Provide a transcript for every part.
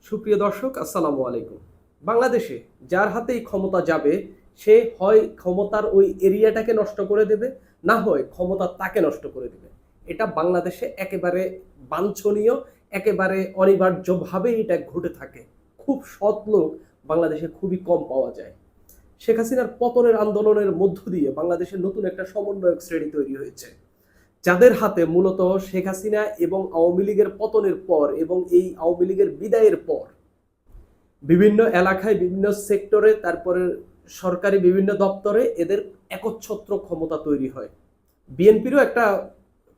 সুপ্রিয় দর্শক, আসসালামু আলাইকুম। বাংলাদেশে যার হাতেই ক্ষমতা যাবে, সে হয় ক্ষমতার ওই এরিয়াটাকে নষ্ট করে দেবে, না হয় ক্ষমতা তাকে নষ্ট করে দেবে। এটা বাংলাদেশে একেবারে বাঞ্ছনীয়, একেবারে অনিবার্যভাবে এটা ঘটে থাকে। খুব সৎ লোক বাংলাদেশে খুবই কম পাওয়া যায়। শেখ হাসিনার পতনের আন্দোলনের মধ্য দিয়ে বাংলাদেশে নতুন একটা সমন্বয়ক শ্রেণী তৈরি হয়েছে, যাদের হাতে মূলত শেখ হাসিনা এবং আওয়ামী লীগের পতনের পর এবং এই আওয়ামী লীগের বিদায়ের পর বিভিন্ন এলাকায়, বিভিন্ন সেক্টরে, তারপরে সরকারি বিভিন্ন দপ্তরে এদের একচ্ছত্র ক্ষমতা তৈরি হয়। বিএনপিরও একটা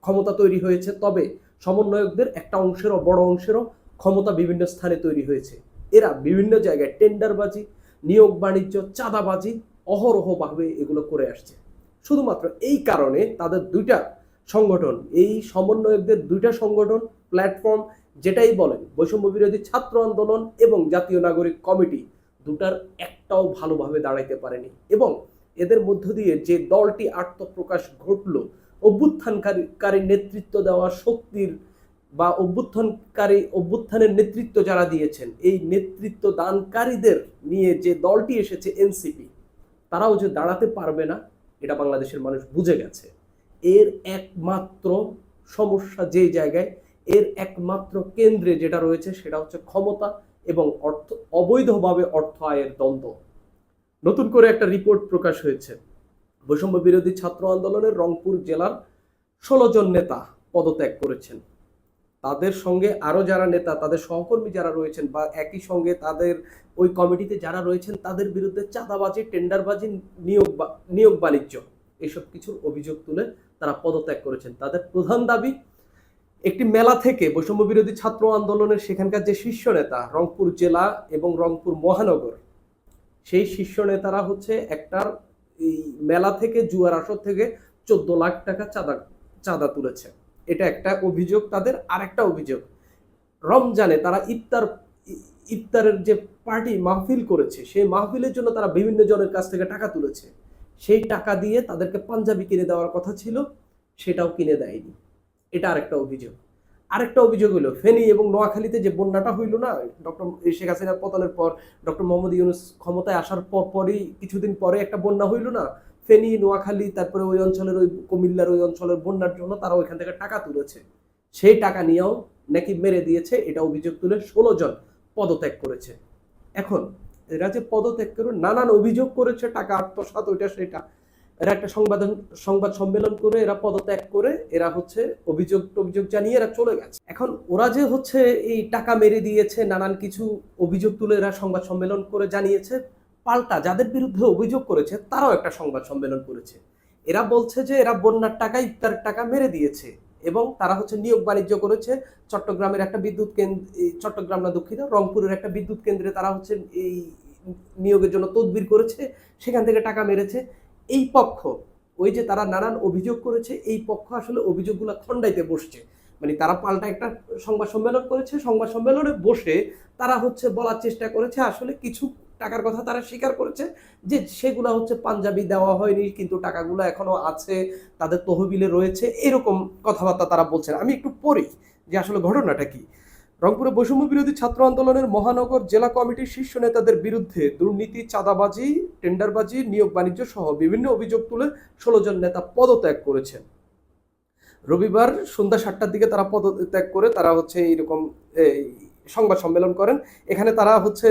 ক্ষমতা তৈরি হয়েছে, তবে সমন্বয়কদের একটা অংশেরও, বড় অংশেরও ক্ষমতা বিভিন্ন স্থানে তৈরি হয়েছে। এরা বিভিন্ন জায়গায় টেন্ডারবাজি, নিয়োগ বাণিজ্য, চাঁদাবাজি অহরহভাবে এগুলো করে আসছে। শুধুমাত্র এই কারণে তাদের দুইটা সংগঠন, এই সমন্বয়কদের দুইটা সংগঠন, প্ল্যাটফর্ম, যেটাই বলেন, বৈষম্য বিরোধী ছাত্র আন্দোলন এবং জাতীয় নাগরিক কমিটি, দুটার একটাও ভালোভাবে দাঁড়াইতে পারেনি। এবং এদের মধ্য দিয়ে যে দলটি আত্মপ্রকাশ ঘটল, অভ্যুত্থানকারী নেতৃত্ব দেওয়া শক্তির বা অভ্যুত্থানের নেতৃত্ব যারা দিয়েছেন, এই নেতৃত্ব দানকারীদের নিয়ে যে দলটি এসেছে এনসিপি, তারাও যে দাঁড়াতে পারবে না, এটা বাংলাদেশের মানুষ বুঝে গেছে। এর একমাত্র সমস্যা যে জায়গায়, এর একমাত্র কেন্দ্রে যেটা রয়েছে, সেটা হচ্ছে ক্ষমতা এবং অবৈধভাবে অর্থ আয়ের দ্বন্দ্ব। নতুন করে একটা রিপোর্ট প্রকাশ হয়েছে, বৈষম্য বিরোধী ছাত্র আন্দোলনের রংপুর জেলার 16 জন নেতা পদত্যাগ করেছেন। তাদের সঙ্গে আরো যারা নেতা, তাদের সহকর্মী যারা রয়েছেন বা একই সঙ্গে তাদের ওই কমিটিতে যারা রয়েছেন, তাদের বিরুদ্ধে চাঁদাবাজি, টেন্ডারবাজি, নিয়োগ বাণিজ্য, এসব কিছুর অভিযোগ তুলে তারা পদত্যাগ করেছেন। তাদের প্রধান দাবি, একটি মেলা থেকে বৈষম্য বিরোধী ছাত্র আন্দোলনের সেখানকার যে শীর্ষ নেতা, রংপুর জেলা এবং রংপুর মহানগর, সেই শীর্ষ নেতারা হচ্ছে একটার এই মেলা থেকে, জুয়ার আসর থেকে 14 লাখ টাকা চাঁদা তুলেছে। এটা একটা অভিযোগ তাদের। আর একটা অভিযোগ, রমজানে তারা ইফতারের যে পার্টি মাহফিল করেছে, সেই মাহফিলের জন্য তারা বিভিন্ন জনের কাছ থেকে টাকা তুলেছে। সেই টাকা দিয়ে তাদেরকে পাঞ্জাবি কিনে দেওয়ার কথা ছিল, সেটাও কিনে দেয়নি। এটা আরেকটা অভিযোগ। আরেকটা অভিযোগ হলো, ফেনী এবং নোয়াখালীতে যে বন্যাটা হইল না, ডক্টর শেখ হাসিনার পতনের পর, ডক্টর মোহাম্মদ ইউনূস ক্ষমতায় আসার পরই কিছুদিন পরে একটা বন্যা হইল না, ফেনী, নোয়াখালী, তারপরে ওই অঞ্চলের, ওই কুমিল্লার ওই অঞ্চলের বন্যার জন্য তারা ওইখান থেকে টাকা তুলেছে। সেই টাকা নিয়েও নাকি মেরে দিয়েছে, এটা অভিযোগ তুলে 16 জন পদত্যাগ করেছে। এখন এরা যে পদত্যাগ করে নানান অভিযোগ করেছে, টাকা আত্মসাৎ, ওইটা সেটা, এরা একটা সংবাদ সম্মেলন করে এরা পদত্যাগ করে, এরা হচ্ছে অভিযোগ জানিয়ে এরা চলে গেছে। এখন ওরা যে হচ্ছে এই টাকা মেরে দিয়েছে, নানান কিছু অভিযোগ তুলে এরা সংবাদ সম্মেলন করে জানিয়েছে, পাল্টা যাদের বিরুদ্ধে অভিযোগ করেছে তারাও একটা সংবাদ সম্মেলন করেছে। এরা বলছে যে এরা বন্যার টাকা, ইফতারের টাকা মেরে দিয়েছে এবং তারা হচ্ছে নিয়োগ বাণিজ্য করেছে। চট্টগ্রামের একটা বিদ্যুৎ কেন্দ্র, চট্টগ্রাম না দুঃখিত, রংপুরের একটা বিদ্যুৎ কেন্দ্রে তারা হচ্ছে এই নিয়োগের জন্য তদবির করেছে, সেখান থেকে টাকা মেরেছে। এই পক্ষ, ওই যে তারা নানান অভিযোগ করেছে, এই পক্ষ আসলে অভিযোগগুলো খণ্ডাইতে বসছে। মানে তারা পাল্টা একটা সংবাদ সম্মেলন করেছে, সংবাদ সম্মেলনে বসে তারা হচ্ছে বলার চেষ্টা করেছে আসলে কিছু টাকার কথা তারা স্বীকার করেছে, যে সেগুলা হচ্ছে পাঞ্জাবি দেওয়া হয়নি, কিন্তু টাকাগুলো এখনো আছে, তাদের তহবিলে রয়েছে, এরকম কথাবার্তা তারা বলছেন। আমি একটু পড়ি যে আসলে ঘটনাটা কি। রংপুরে বৈষম্য বিরোধী ছাত্র আন্দোলনের মহানগর জেলা কমিটির শীর্ষ নেতাদের বিরুদ্ধে দুর্নীতি, চাঁদাবাজি, টেন্ডারবাজি, নিয়োগ বাণিজ্য সহ বিভিন্ন অভিযোগ তুলে 16 জন নেতা পদত্যাগ করেছেন। রবিবার সন্ধ্যা 7টার দিকে তারা পদত্যাগ করে তারা হচ্ছে এইরকম সংবাদ সম্মেলন করেন। এখানে তারা হচ্ছে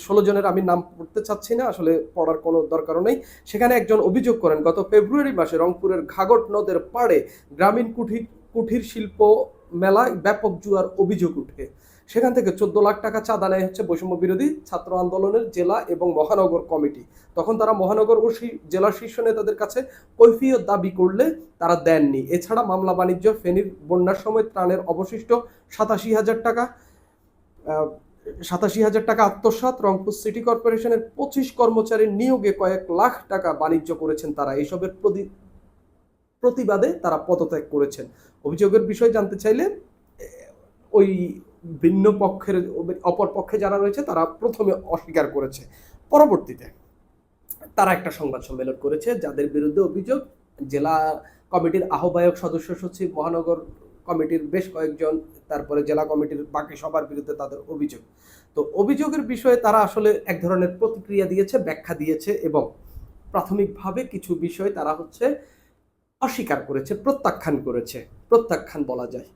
16 জনের, আমি নাম পড়তে চাচ্ছি না, আসলে পড়ার কোনো দরকারও নেই। সেখানে একজন অভিযোগ করেন, গত ফেব্রুয়ারি মাসে রংপুরের ঘাঘট নদের পাড়ে গ্রামীণ কুঠির শিল্প মেলায় ব্যাপক জুয়ার অভিযোগ উঠে সেখান থেকে 14 লাখ টাকা চাঁদা নেয় হচ্ছে বৈষম্য বিরোধী ছাত্র আন্দোলনের জেলা এবং মহানগর কমিটি। তখন তারা মহানগর ও জেলার শীর্ষ নেতাদের কাছে কৈফিয়ত দাবি করলে তারা দেননি। এছাড়া মামলা বাণিজ্য, ফেনীর বন্যার সময় ত্রাণের অবশিষ্ট 87,000 টাকা, 87,000 টাকা আত্মসাৎ, রংপুর সিটি কর্পোরেশনের 25 কর্মচারীর নিয়োগে কয়েক লাখ টাকা বাণিজ্য করেছেন তারা। এইসবের প্রতিবাদে তারা পদত্যাগ করেছেন। অভিযোগের বিষয় জানতে চাইলে ওই ভিন্ন পক্ষের, অপর পক্ষে যারা রয়েছে তারা প্রথমে অস্বীকার করেছে, পরবর্তীতে তারা একটা সংবাদ সম্মেলন করেছে। যাদের বিরুদ্ধে অভিযোগ, জেলা কমিটির আহ্বায়ক, সদস্য সচিব, মহানগর কমিটির বেশ কয়েকজন, তারপরে জেলা কমিটির বাকি সবার বিরুদ্ধে তাদের অভিযোগ। তো অভিযোগের বিষয়ে তারা আসলে এক ধরনের প্রতিক্রিয়া দিয়েছে, ব্যাখ্যা দিয়েছে এবং প্রাথমিকভাবে কিছু বিষয় তারা হচ্ছে অস্বীকার করেছে, প্রত্যাখ্যান বলা যায়।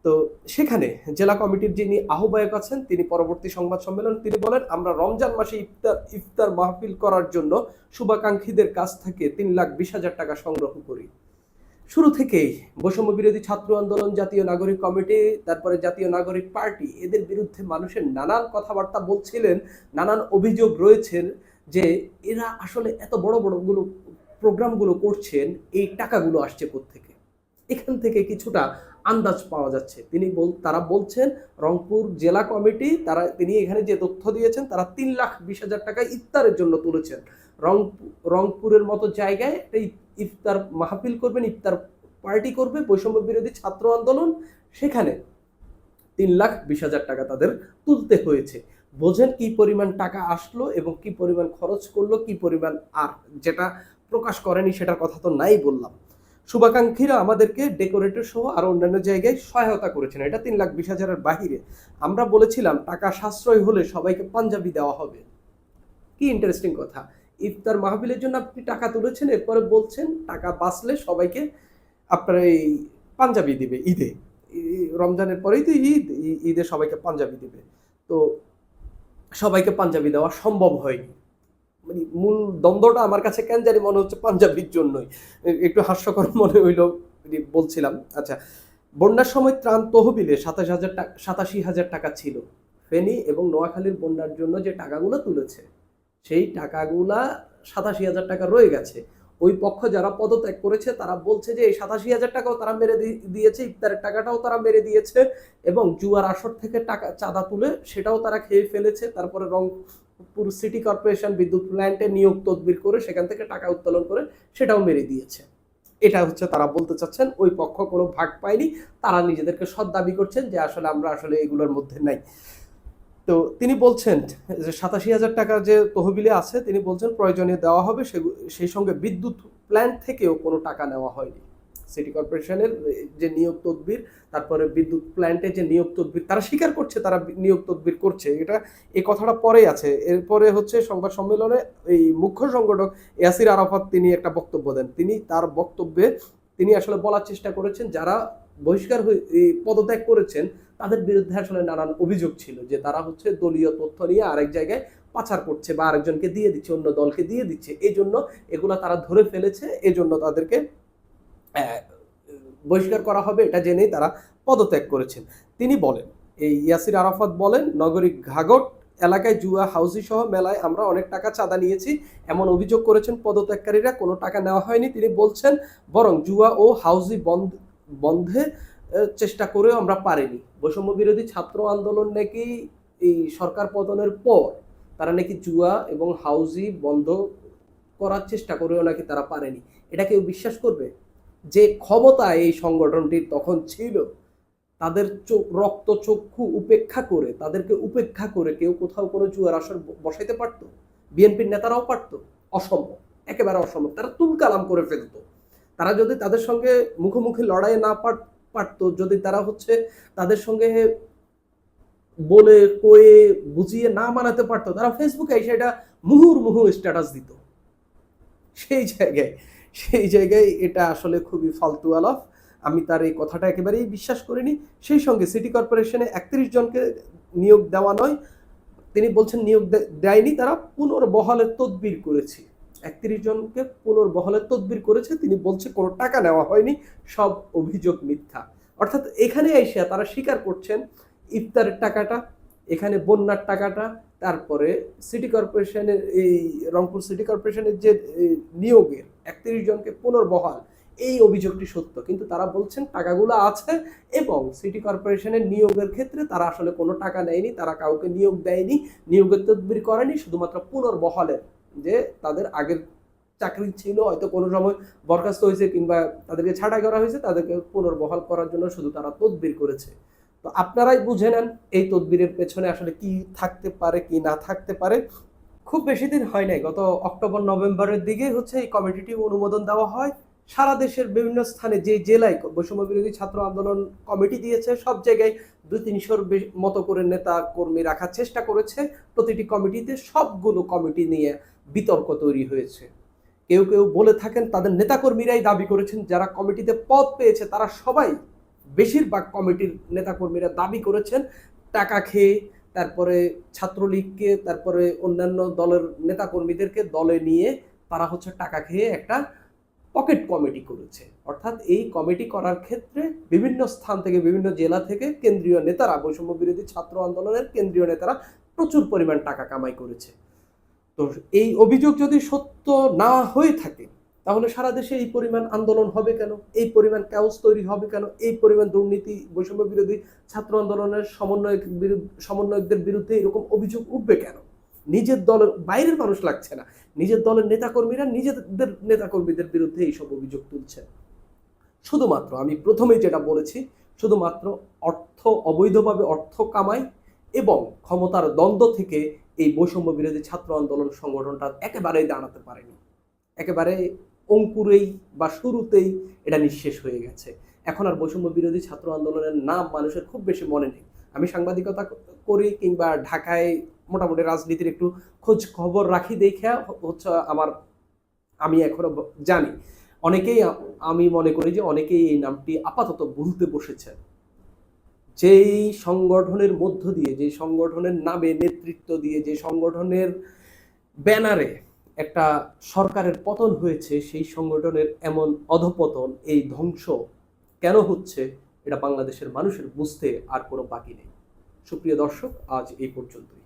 তো সেখানে জেলা কমিটির যিনি আহ্বায়ক আছেন তিনি পরবর্তী সংবাদ সম্মেলন তিনি বলেন, আমরা রমজান মাসে ইফতার মাহফিল করার জন্য শুভাকাঙ্ক্ষীদের কাছ থেকে 3,20,000 টাকা সংগ্রহ করি। শুরু থেকেই বৈষম্য বিরোধী ছাত্র আন্দোলন, জাতীয় নাগরিক কমিটি, তারপরে জাতীয় নাগরিক পার্টি এদের বিরুদ্ধে মানুষের নানান কথাবার্তা বলছিলেন, নানান অভিযোগ রয়েছেন যে এরা আসলে এত বড় বড়গুলো প্রোগ্রামগুলো করছেন, এই টাকাগুলো আসছে কোত্থেকে। এখান থেকে কিছুটা আন্দাজ পাওয়া যাচ্ছে। তারা বলছেন রংপুর জেলা কমিটি তিনি এখানে যে তথ্য দিয়েছেন তারা 3,20,000 টাকা ইফতারের জন্য তুলেছেন। রংপুরের মতো জায়গায় একটা ইফতার মাহফিল করবেন, ইফতার পার্টি করবে বৈষম্য বিরোধী ছাত্র আন্দোলন, সেখানে 3,20,000 টাকা তাদের তুলতে হয়েছে। বোঝেন কি পরিমাণ টাকা আসলো এবং কি পরিমাণ খরচ করলো, কি পরিমাণ, আর যেটা প্রকাশ করেনি সেটার কথা তো নাই বললাম। শুভাকাঙ্ক্ষীরা আমাদেরকে ডেকোরেটর সহ আরো অন্যান্য জায়গায় সহায়তা করেছেন, এটা 3,20,000-এর বাহিরে। আমরা বলেছিলাম টাকা সাশ্রয় হলে সবাইকে পাঞ্জাবি দেওয়া হবে। কি ইন্টারেস্টিং কথা, ইফতার মাহফিলের জন্য আপনি টাকা তুলেছেন, এরপরে বলছেন টাকা বাঁচলে সবাইকে আপনার এই পাঞ্জাবি দিবে ঈদে। রমজানের পরেই তো ঈদে সবাইকে পাঞ্জাবি দিবে। তো সবাইকে পাঞ্জাবি দেওয়া সম্ভব হয়নি। মানে মূল দ্বন্দ্বটা আমার কাছে কেন জানি মনে হচ্ছে পাঞ্জাবির জন্যই, একটু হাস্যকর মনে হইল বলছিলাম। আচ্ছা, বন্যার সময় ত্রাণ তহবিলে 87,000 টাকা ছিল। ফেনী এবং নোয়াখালীর বন্যার জন্য যে টাকাগুলো তুলেছে সেই টাকাগুলা 87,000 টাকা রয়ে গেছে। ওই পক্ষ যারা পদত্যাগ করেছে তারা বলছে যে এই 87,000 টাকাও তারা মেরে দিয়েছে, ইফতারের টাকাটাও তারা মেরে দিয়েছে এবং জুয়ার আসর থেকে টাকা চাঁদা তুলে সেটাও তারা খেয়ে ফেলেছে। তারপরে রংপুর সিটি কর্পোরেশন বিদ্যুৎ প্ল্যান্টে নিয়োগ তদবির করে সেখান থেকে টাকা উত্তোলন করে সেটাও মেরে দিয়েছে। এটা হচ্ছে তারা বলতে চাচ্ছেন, ওই পক্ষ কোনো ভাগ পায়নি, তারা নিজেদেরকে সৎ দাবি করছেন যে আমরা আসলে এগুলোর মধ্যে নাই। তো তিনি বলছেন যে 87,000 টাকা যে তহবিলে আছে তিনি বলছেন প্রয়োজনে দেওয়া হবে, সেই সঙ্গে বিদ্যুৎ প্ল্যান্ট থেকেও কোনো টাকা নেওয়া হয়নি। সিটি কর্পোরেশনের যে নিয়োগ তদবির, তারপরে বিদ্যুৎ প্ল্যান্টে যে নিয়োগ তদবির তারা স্বীকার করছে, তারা নিয়োগ তদবির করছে, এই কথাটা পরেই আছে। এরপরে হচ্ছে সংবাদ সম্মেলনে এই মুখ্য সংগঠক ইয়াসির আরাফাত তিনি একটা বক্তব্য দেন। তিনি তার বক্তব্যে তিনি আসলে বলার চেষ্টা করেছেন যারা বহিষ্কার পদত্যাগ করেছেন তাদের বিরুদ্ধে আসলে নানান অভিযোগ ছিল যে তারা হচ্ছে দলীয় তথ্য নিয়ে আরেক জায়গায় পাচার করছে বা আরেকজনকে দিয়ে দিচ্ছে, অন্য দলকে দিয়ে দিচ্ছে, এই জন্য এগুলা তারা ধরে ফেলেছে, এই জন্য তাদেরকে বহিষ্কার করা হবে এটা জেনেই তারা পদত্যাগ করেছেন। তিনি বলেন, এই ইয়াসির আরাফাত বলেন, নগরীর ঘাগট এলাকায় জুয়া হাউজি সহ মেলায় আমরা অনেক টাকা চাঁদা নিয়েছি এমন অভিযোগ করেছেন পদত্যাগকারীরা। কোনো টাকা নেওয়া হয়নি। তিনি বলছেন বরং জুয়া ও হাউজি বন্ধে চেষ্টা করেও আমরা পারিনি। বৈষম্য বিরোধী ছাত্র আন্দোলন নাকি এই সরকার পতনের পর তারা নাকি জুয়া এবং হাউজি বন্ধ করার চেষ্টা করেও নাকি তারা পারেনি। এটা কেউ বিশ্বাস করবে? যে ক্ষমতা এই সংগঠনটির তখন ছিল, তাদের রক্ত চক্ষু উপেক্ষা করে, তাদেরকে উপেক্ষা করে কেউ কোথাও কোনো জুয়ার আসর বসাইতে পারত? বিএনপির নেতারাও পারত? অসম্ভব, একেবারে অসম্ভব। তারা তুলকালাম করে ফেলতো। তারা যদি তাদের সঙ্গে মুখোমুখি লড়াই না পারত, যদি তারা হচ্ছে তাদের সঙ্গে বলে কয়ে বুঝিয়ে না মানাতে পারতো, তারা ফেসবুকে এসে এটা মুহুর্মুহু স্ট্যাটাস দিত। সেই জায়গায় এটা আসলে খুবই ফালতু আলাপ। আমি তার এই কথাটা একেবারেই বিশ্বাস করিনি। সেই সঙ্গে সিটি কর্পোরেশনে 31 জনকে নিয়োগ দেওয়া নয়, তিনি বলছেন নিয়োগ দেয়নি, তারা পুনর্বহালের তদবির করেছে। 31 জনকে পুনর্বহালের তদবির করেছে। তিনি বলছে কোনো টাকা নেওয়া হয়নি, সব অভিযোগ মিথ্যা। অর্থাৎ এখানে এসে তারা স্বীকার করছেন ইফতারের টাকাটা, এখানে বন্যার টাকাটা, তারপরে সিটি কর্পোরেশনের এই রংপুর সিটি কর্পোরেশনের যে নিয়োগের 31 জনকে পুনর্বহাল, এই অভিযোগটি সত্য। কিন্তু তারা বলছেন টাকাগুলো আছে এবং সিটি কর্পোরেশনের নিয়োগের ক্ষেত্রে তারা আসলে কোনো টাকা নেয়নি, তারা কাউকে নিয়োগ দেয়নি, নিয়োগের তদবির করেনি, শুধুমাত্র পুনর্বহালের যে তাদের আগের চাকরি ছিল, হয়তো কোনো সময় বরখাস্ত হয়েছে কিংবা তাদেরকে ছাঁটাই করা হয়েছে, তাদেরকে পুনর্বহাল করার জন্য শুধু তারা তদবির করেছে। তো আপনারাই বুঝে নেন এই তদবিরের পেছনে আসলে কি থাকতে পারে কি না থাকতে পারে। খুব বেশি দিন হয় নাই, গত অক্টোবর নভেম্বরের দিকে হচ্ছে এই কমিটিটি অনুমোদন দেওয়া হয় সারা দেশের বিভিন্ন স্থানে যে জেলায় বৈষম্য বিরোধী ছাত্র আন্দোলন কমিটি দিয়েছে সব জায়গায় 200-300 মতো করে নেতা কর্মী রাখার চেষ্টা করেছে। প্রতিটি কমিটিতে সবগুলো কমিটি নিয়ে বিতর্ক তৈরি হয়েছে। কেউ কেউ বলে থাকেন তাদের নেতাকর্মীরাই দাবি করেছেন, যারা কমিটিতে পদ পেয়েছে তারা সবাই, বেশিরভাগ কমিটির নেতাকর্মীরা দাবি করেছেন টাকা খেয়ে, তারপরে ছাত্রলীগকে, তারপরে অন্যান্য দলের নেতাকর্মীদেরকে দলে নিয়ে তারা হচ্ছে টাকা খেয়ে একটা পকেট কমিটি করেছে। অর্থাৎ এই কমিটি করার ক্ষেত্রে বিভিন্ন স্থান থেকে, বিভিন্ন জেলা থেকে কেন্দ্রীয় নেতারা, বৈষম্য বিরোধী ছাত্র আন্দোলনের কেন্দ্রীয় নেতারা প্রচুর পরিমাণ টাকা কামাই করেছে। তো এই অভিযোগ যদি সত্য না হয়ে থাকে তাহলে সারা দেশে এই পরিমাণ আন্দোলন হবে কেন, এই পরিমাণ ক্যাওস তৈরি হবে কেন, এই পরিমাণ দুর্নীতি, বৈষম্য বিরোধী ছাত্র আন্দোলনের সমন্বয়কদের বিরুদ্ধে এরকম অভিযোগ উঠবে কেন? নিজের দলের বাইরের মানুষ লাগছে না, নিজের দলের নেতাকর্মীরা নিজেদের নেতাকর্মীদের বিরুদ্ধে এইসব অভিযোগ তুলছে। শুধুমাত্র আমি প্রথমেই যেটা বলেছি, শুধুমাত্র অবৈধভাবে অর্থ কামাই এবং ক্ষমতার দ্বন্দ্ব থেকে এই বৈষম্য বিরোধী ছাত্র আন্দোলন সংগঠনটা একেবারেই দাঁড়াতে পারেনি। একেবারে অঙ্কুরেই বা শুরুতেই এটা নিঃশেষ হয়ে গেছে। এখন আর বৈষম্য বিরোধী ছাত্র আন্দোলনের নাম মানুষের খুব বেশি মনে নেই। আমি সাংবাদিকতা করি কিংবা ঢাকায় মোটামুটি রাজনীতির একটু খোঁজ খবর রাখি দেখে হচ্ছে আমি এখনো জানি অনেকেই, আমি মনে করি যে অনেকেই এই নামটি আপাতত ভুলতে বসেছে। যেই সংগঠনের মধ্য দিয়ে, যে সংগঠনের নামে নেতৃত্ব দিয়ে, যে সংগঠনের ব্যানারে একটা সরকারের পতন হয়েছে, সেই সংগঠনের এমন অধপতন, এই ধ্বংস কেন হচ্ছে এটা বাংলাদেশের মানুষের বুঝতে আর কোনো বাকি নেই। সুপ্রিয় দর্শক, আজ এই পর্যন্তই।